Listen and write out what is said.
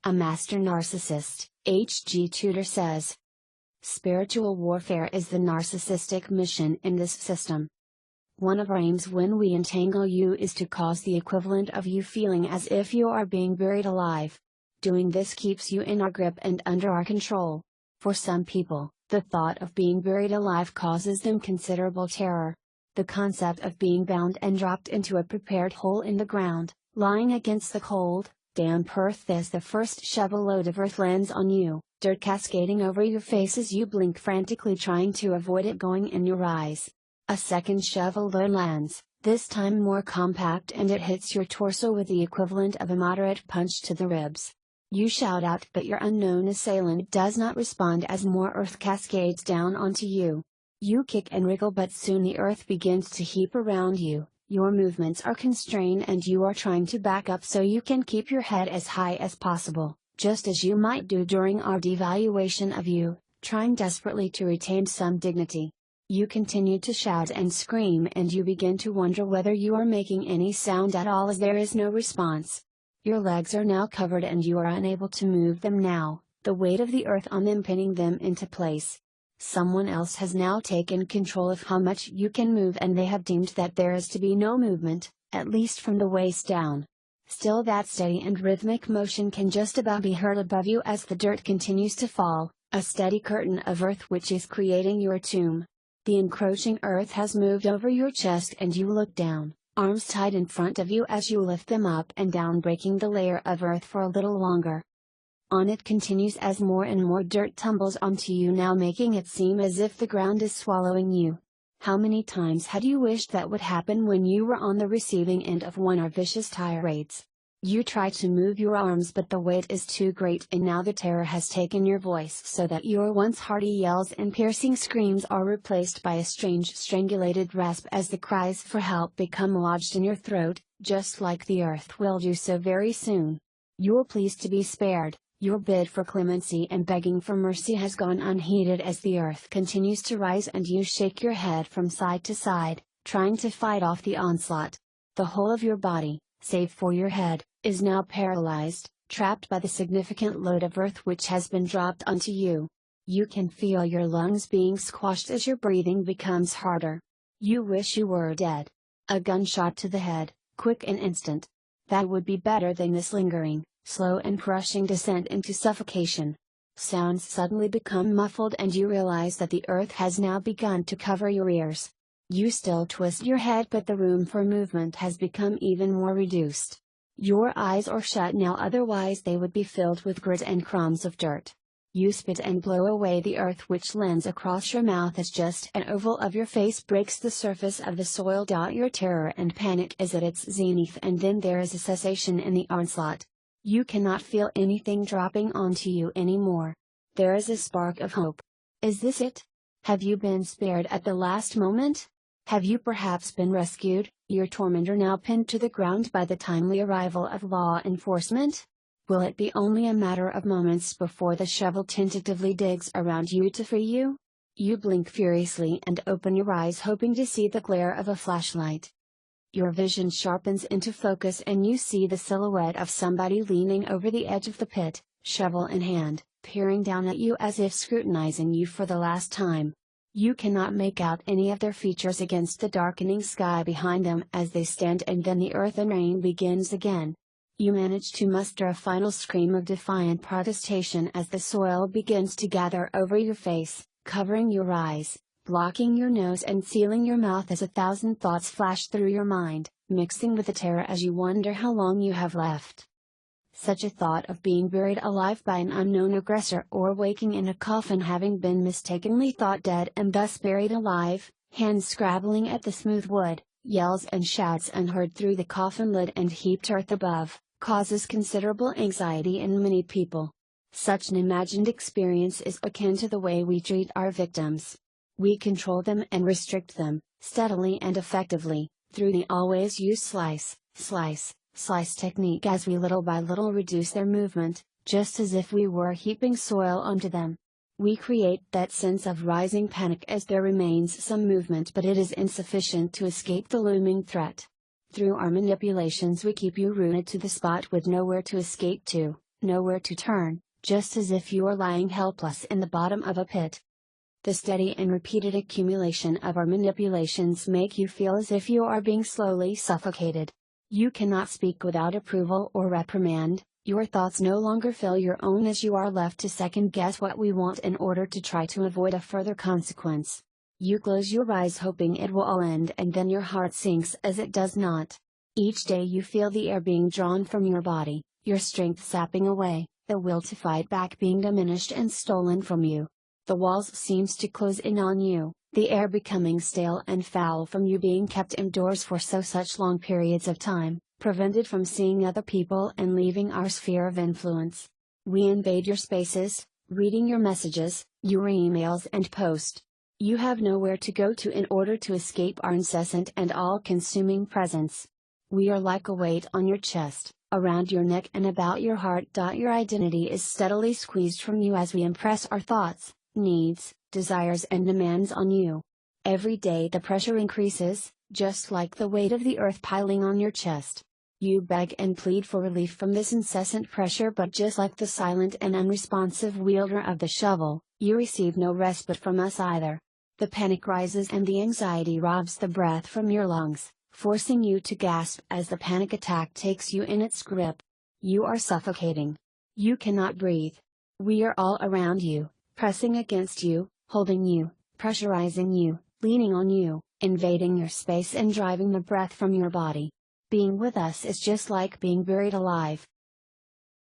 A master narcissist, H.G. Tudor says. Spiritual warfare is the narcissistic mission in this system. One of our aims when we entangle you is to cause the equivalent of you feeling as if you are being buried alive. Doing this keeps you in our grip and under our control. For some people, the thought of being buried alive causes them considerable terror. The concept of being bound and dropped into a prepared hole in the ground, lying against the cold, damp earth as the first shovel load of earth lands on you, dirt cascading over your face as you blink frantically trying to avoid it going in your eyes. A second shovel load lands, this time more compact, and it hits your torso with the equivalent of a moderate punch to the ribs. You shout out, but your unknown assailant does not respond as more earth cascades down onto you. You kick and wriggle, but soon the earth begins to heap around you, your movements are constrained and you are trying to back up so you can keep your head as high as possible, just as you might do during our devaluation of you, trying desperately to retain some dignity. You continue to shout and scream and you begin to wonder whether you are making any sound at all as there is no response. Your legs are now covered and you are unable to move them now, the weight of the earth on them pinning them into place. Someone else has now taken control of how much you can move and they have deemed that there is to be no movement, at least from the waist down. Still, that steady and rhythmic motion can just about be heard above you as the dirt continues to fall, a steady curtain of earth which is creating your tomb. The encroaching earth has moved over your chest and you look down, arms tied in front of you as you lift them up and down, breaking the layer of earth for a little longer. On it continues as more and more dirt tumbles onto you, now making it seem as if the ground is swallowing you. How many times had you wished that would happen when you were on the receiving end of one of our vicious tirades? You try to move your arms, but the weight is too great, and now the terror has taken your voice so that your once hearty yells and piercing screams are replaced by a strange strangulated rasp as the cries for help become lodged in your throat, just like the earth will do so very soon. Your pleas to be spared, your bid for clemency and begging for mercy has gone unheeded as the earth continues to rise and you shake your head from side to side, trying to fight off the onslaught. The whole of your body, save for your head, is now paralyzed, trapped by the significant load of earth which has been dropped onto you. You can feel your lungs being squashed as your breathing becomes harder. You wish you were dead. A gunshot to the head, quick and instant. That would be better than this lingering, slow and crushing descent into suffocation. Sounds suddenly become muffled and you realize that the earth has now begun to cover your ears. You still twist your head, but the room for movement has become even more reduced. Your eyes are shut now, otherwise they would be filled with grit and crumbs of dirt. You spit and blow away the earth which lands across your mouth as just an oval of your face breaks the surface of the soil. Your terror and panic is at its zenith, and then there is a cessation in the onslaught. You cannot feel anything dropping onto you anymore. There is a spark of hope. Is this it? Have you been spared at the last moment? Have you perhaps been rescued, your tormentor now pinned to the ground by the timely arrival of law enforcement? Will it be only a matter of moments before the shovel tentatively digs around you to free you? You blink furiously and open your eyes, hoping to see the glare of a flashlight. Your vision sharpens into focus and you see the silhouette of somebody leaning over the edge of the pit, shovel in hand, peering down at you as if scrutinizing you for the last time. You cannot make out any of their features against the darkening sky behind them as they stand, and then the earth and rain begins again. You manage to muster a final scream of defiant protestation as the soil begins to gather over your face, covering your eyes, blocking your nose and sealing your mouth as 1,000 thoughts flash through your mind, mixing with the terror as you wonder how long you have left. Such a thought of being buried alive by an unknown aggressor, or waking in a coffin having been mistakenly thought dead and thus buried alive, hands scrabbling at the smooth wood, yells and shouts unheard through the coffin lid and heaped earth above, causes considerable anxiety in many people. Such an imagined experience is akin to the way we treat our victims. We control them and restrict them, steadily and effectively, through the always use slice, slice technique as we little by little reduce their movement, just as if we were heaping soil onto them. We create that sense of rising panic as there remains some movement, but it is insufficient to escape the looming threat. Through our manipulations we keep you rooted to the spot with nowhere to escape to, nowhere to turn, just as if you are lying helpless in the bottom of a pit. The steady and repeated accumulation of our manipulations make you feel as if you are being slowly suffocated. You cannot speak without approval or reprimand, your thoughts no longer fill your own as you are left to second guess what we want in order to try to avoid a further consequence. You close your eyes hoping it will all end, and then your heart sinks as it does not. Each day you feel the air being drawn from your body, your strength sapping away, the will to fight back being diminished and stolen from you. The walls seems to close in on you, the air becoming stale and foul from you being kept indoors for such long periods of time, prevented from seeing other people and leaving our sphere of influence. We invade your spaces, reading your messages, your emails and post. You have nowhere to go to in order to escape our incessant and all-consuming presence. We are like a weight on your chest, around your neck and about your heart. Your identity is steadily squeezed from you as we impress our thoughts, needs, desires and demands on you. Every day the pressure increases, just like the weight of the earth piling on your chest. You beg and plead for relief from this incessant pressure, but just like the silent and unresponsive wielder of the shovel, you receive no respite from us either. The panic rises and the anxiety robs the breath from your lungs, forcing you to gasp as the panic attack takes you in its grip. You are suffocating. You cannot breathe. We are all around you, pressing against you, holding you, pressurizing you, leaning on you, invading your space and driving the breath from your body. Being with us is just like being buried alive.